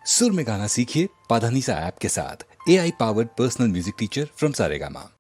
सुर में गाना सीखिए पाधानीसा ऐप के साथ। AI powered personal music teacher from Saregama.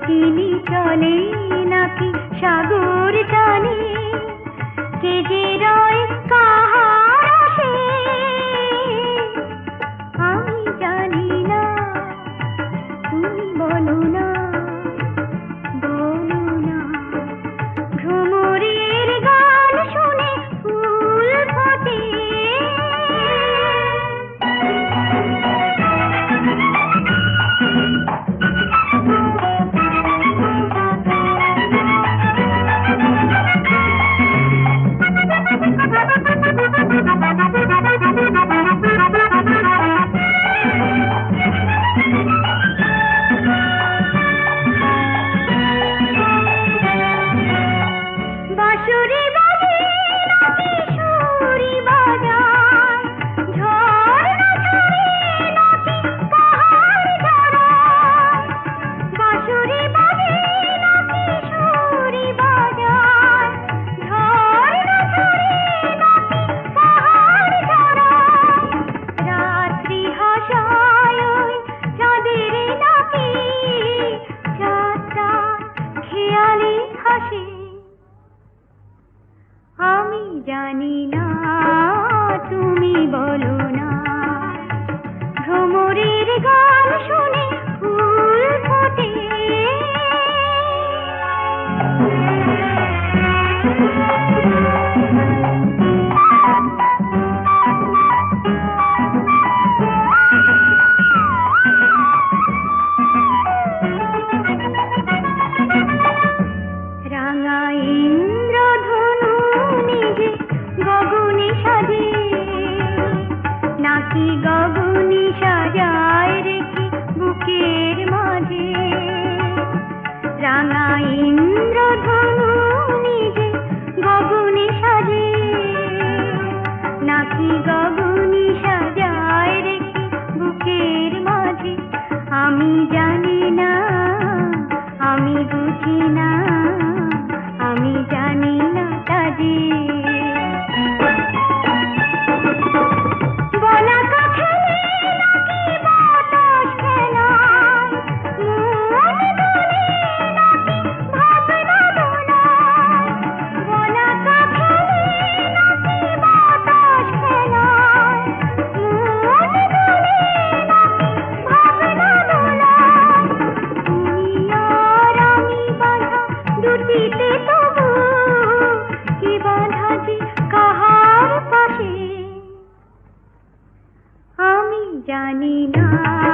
তিনি চলে নাকি সাগর টানে কে যে রয় কাহার আসে আমি জানি না তুমি বলো না ভ্রমরের গান শুনে ফুল ফোটে জানি না তুমি বলো না ভ্রমরের গান শুনে ফুল ফোটে রাঙা ইন্দ্রধনু নিজে গগনে সাজে নাকি গগনে সাজায় রেখে বুকের মাঝে রাঙা ইন্দ্রধনু নিজে গগনে সাজে নাকি গগনে সাজায় রেখে বুকের মাঝে আমি জানি না আমি বুঝি না আমি জানি না তাজি জানি না